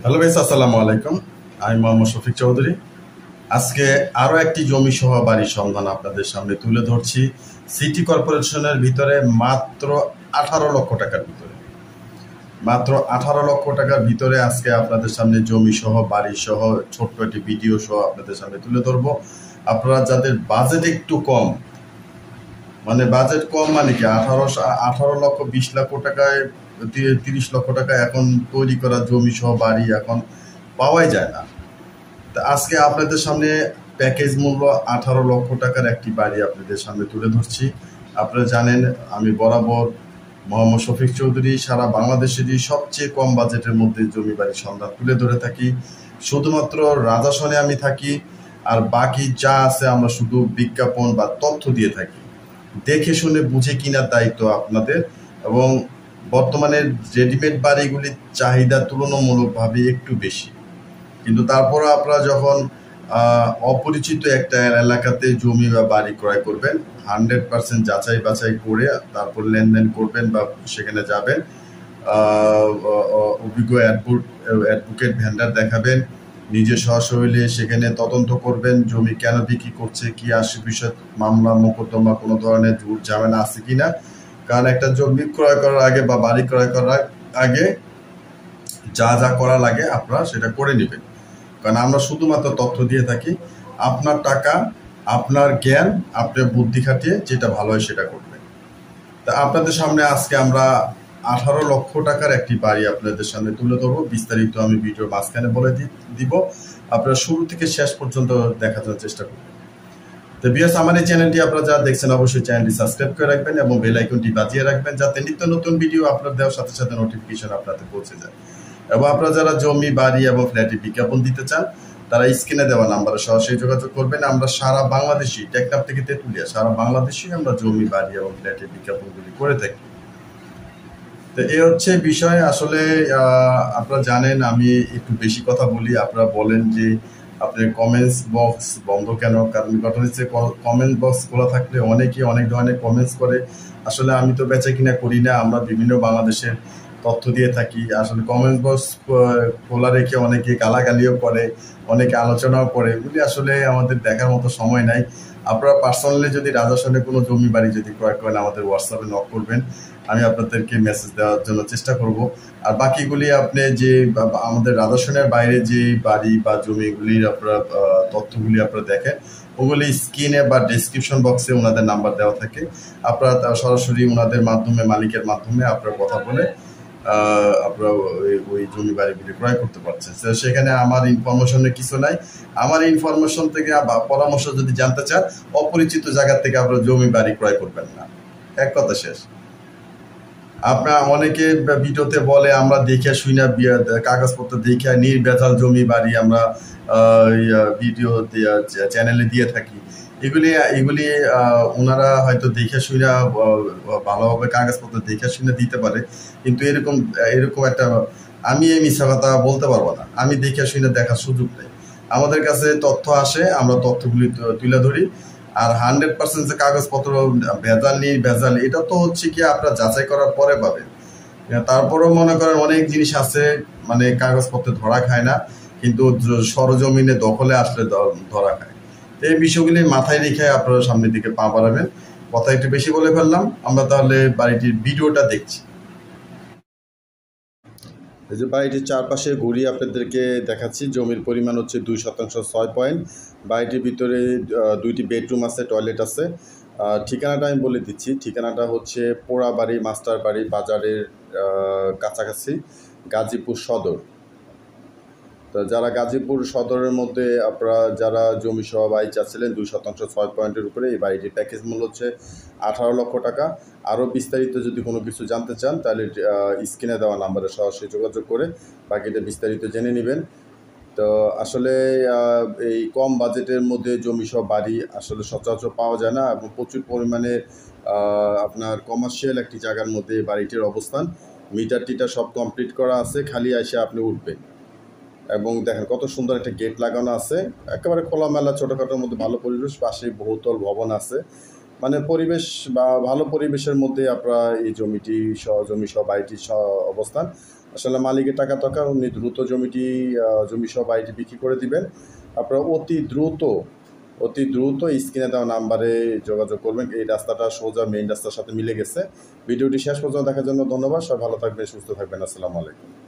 Hello vice, আসসালামু আলাইকুম। আমি মোহাম্মদ শফিক চৌধুরী। আজকে আরও একটি জমি সহ বাড়ির সন্ধান আপনাদের সামনে তুলে ধরছি। সিটি কর্পোরেশনের ভিতরে মাত্র 18 লক্ষ টাকার ভিতরে, মাত্র 18 লক্ষ টাকার ভিতরে আজকে আপনাদের সামনে জমি সহ বাড়ি সহ ছোট্ট একটি ভিডিও সহ আপনাদের সামনে তুলে ধরবো। আপনারা যাদের বাজেট একটু কম, মানে বাজেট কম মানে কি 18 লক্ষ 20 লক্ষ টাকায় 30 লক্ষ টাকা এখন তৈরি করা জমি সহ বাড়ি এখন পাওয়াই যায় না। তা আজকে আপনাদের সামনে প্যাকেজ মূল্য 18 লক্ষ টাকার একটি বাড়ি আপনাদের সামনে তুলে ধরছি। আপনারা জানেন আমি বরাবর মোহাম্মদ শফিক চৌধুরী সারা বাংলাদেশেরই সবচেয়ে কম বাজেটের মধ্যে জমি বাড়ির সন্ধান তুলে ধরে থাকি। শুধুমাত্র রাজাসনে আমি থাকি, আর বাকি যা আছে আমরা শুধু বিজ্ঞাপন বা তথ্য দিয়ে থাকি। দেখে শুনে বুঝে কেনার দায়িত্ব আপনাদের। এবং বর্তমানে রেডিমেড বাড়িগুলির চাহিদা তুলনামূলকভাবে একটু বেশি, কিন্তু তারপরও আপনারা যখন অপরিচিত একটা এলাকাতে জমি বা বাড়ি ক্রয় করবেন, 100% যাচাই বাছাই করে তারপর লেনদেন করবেন বা সেখানে যাবেন। অভিজ্ঞ অ্যাডভোকেট ভেন্ডার দেখাবেন, নিজে সশরীরে সেখানে তদন্ত করবেন জমি কেন বিক্রি করছে, কি আসে বিষয়, মামলা মোকদ্দমা কোনো ধরনের ঝুট ঝামেলা আছে কিনা। কারণ একটা জমি ক্রয় করার আগে বা বাড়ি ক্রয় করার আগে যা যা করা লাগে আপনারা সেটা করে নেবেন। কারণ আমরা শুধুমাত্র তথ্য দিয়ে থাকি। আপনার টাকা, আপনার জ্ঞান, আপনার বুদ্ধি খাটিয়ে যেটা ভালো হয় সেটা করবেন। তা আপনাদের সামনে আজকে আমরা 18 লক্ষ টাকার একটি বাড়ি আপনাদের সামনে তুলে ধরবো। বিস্তারিত আমি ভিডিওর মাঝখানে বলে দিব, আপনারা শুরু থেকে শেষ পর্যন্ত দেখার চেষ্টা করবেন। তো ভিউয়ার্স, আমার এই চ্যানেলটি আপনারা যারা দেখছেন অবশ্যই চ্যানেলটি সাবস্ক্রাইব করে রাখবেন এবং বেল আইকনটি বাজিয়ে রাখবেন, যাতে নিত্য নতুন ভিডিও আপলোড দেওয়ার সাথে সাথে নোটিফিকেশন আপনাদের পৌঁছে যায়। এবং আপনারা যারা জমি বাড়ি এবং ফ্ল্যাটে বিজ্ঞাপন দিতে চান তারা স্ক্রিনে দেওয়া নাম্বারে সরাসরি যোগাযোগ করবেন। আমরা সারা বাংলাদেশি, টেকনাফ থেকে তেঁতুলিয়া সারা বাংলাদেশি আমরা জমি বাড়ি এবং ফ্ল্যাটে বিজ্ঞাপনগুলি করে থাকি। তো এই হচ্ছে বিষয়। আসলে আপনারা জানেন আমি একটু বেশি কথা বলি। আপনারা বলেন যে আপনার কমেন্টস বক্স বন্ধ কেন? কারণ ঘটনা হচ্ছে কমেন্ট বক্স খোলা থাকলে অনেকে অনেক ধরনের কমেন্টস করে। আসলে আমি তো বেচা কিনা করি না, আমরা বিভিন্ন বাংলাদেশের তথ্য দিয়ে থাকি। আসলে কমেন্ট বক্স খোলা রেখে অনেকে গালাগালিও করে, অনেকে আলোচনাও করে, এগুলি আসলে আমাদের দেখার মতো সময় নাই। আপনারা পার্সোনালি যদি রাজাসনে কোনো জমি বাড়ি যদি ক্রয় করেন আমাদের হোয়াটসঅ্যাপে নক করবেন, আমি আপনাদেরকে মেসেজ দেওয়ার জন্য চেষ্টা করব। আর বাকিগুলি আপনি যে আমাদের রাজাসনের বাইরে যে বাড়ি বা জমিগুলির আপনারা তথ্যগুলি আপনারা দেখেন, ওগুলি স্ক্রিনে বা ডেসক্রিপশন বক্সে ওনাদের নাম্বার দেওয়া থাকে। আপনারা সরাসরি ওনাদের মাধ্যমে, মালিকের মাধ্যমে আপনারা কথা বলে আপনারা ওই জমি বাড়িগুলি ক্রয় করতে পারছেন। সেখানে আমার ইনফরমেশনের কিছু নাই। আমার ইনফরমেশন থেকে বা পরামর্শ যদি জানতে চান, অপরিচিত জায়গা থেকে আপনারা জমি বাড়ি ক্রয় করবেন না, এক কথা শেষ। আপনার অনেকে ভিডিওতে বলে আমরা দেখে শুনে কাগজপত্র দেখে নির্ভেজাল জমি বাড়ি আমরা ভিডিও চ্যানেলে দিয়ে থাকি। এগুলি ওনারা হয়তো দেখে শুনে ভালোভাবে কাগজপত্র দেখে শুনে দিতে পারে, কিন্তু এরকম একটা আমি এই মিথ্যা কথা বলতে পারবো না। আমি দেখে শুনে দেখার সুযোগ নেই। আমাদের কাছে তথ্য আসে, আমরা তথ্যগুলি তুলে ধরি। আর 100% যে কাগজপত্র ভেজাল নেই ভেজাল, এটা তো হচ্ছে কি আপনার যাচাই করার পরে পাবেন। তারপরেও মনে করেন অনেক জিনিস আছে মানে কাগজপত্রে ধরা খায় না, কিন্তু সরজমিনে দখলে আসলে ধরা খায়। এই বিষয়গুলি মাথায় রেখে আপনারা সামনের দিকে পা বাড়াবেন। কথা একটু বেশি বলে ফেললাম, আমরা তাহলে বাড়িটির ভিডিওটা দেখছি। এই যে বাড়িটির চারপাশে ঘুরিয়ে আপনাদেরকে দেখাচ্ছি। জমির পরিমাণ হচ্ছে 2% 6 পয়েন্ট। বাড়িটির ভিতরে 2টি বেডরুম আছে, টয়লেট আছে। ঠিকানাটা আমি বলে দিচ্ছি। ঠিকানাটা হচ্ছে পোড়াবাড়ি মাস্টার বাড়ি বাজারের কাছাকাছি, গাজীপুর সদর। তো যারা গাজীপুর সদরের মধ্যে আপনারা যারা জমি সহ বাড়ি চাচ্ছিলেন 2% 6 পয়েন্টের উপরে, এই বাড়িটির প্যাকেজ মূল্য হচ্ছে 18 লক্ষ টাকা। আরও বিস্তারিত যদি কোনো কিছু জানতে চান তাহলে স্ক্রিনে দেওয়া নাম্বারে সরাসরি যোগাযোগ করে বাকিটা বিস্তারিত জেনে নেবেন। তো আসলে এই কম বাজেটের মধ্যে জমি সহ বাড়ি আসলে সচরাচর পাওয়া যায় না, এবং প্রচুর পরিমাণে আপনার কমার্শিয়াল একটি জায়গার মধ্যে বাড়িটির অবস্থান। মিটার টিটার সব কমপ্লিট করা আছে, খালি এসে আপনি উঠবেন। এবং দেখেন কত সুন্দর একটা গেট লাগানো আছে, একেবারে খোলামেলা ছোটোখাটোর মধ্যে ভালো পরিবেশ। পাশে বহুতল ভবন আছে, মানে পরিবেশ বা ভালো পরিবেশের মধ্যে আপনার এই জমি সহ বাড়িটির অবস্থান। আসলে মালিকের টাকা দরকার, উনি দ্রুত জমি সহ বাড়িটি বিক্রি করে দিবেন। আপনারা অতি দ্রুত স্ক্রিনে দেওয়া নাম্বারে যোগাযোগ করবেন। এই রাস্তাটা সোজা মেইন রাস্তার সাথে মিলে গেছে। ভিডিওটি শেষ পর্যন্ত দেখার জন্য ধন্যবাদ। সবাই ভালো থাকবেন, সুস্থ থাকবেন। আসসালামু আলাইকুম।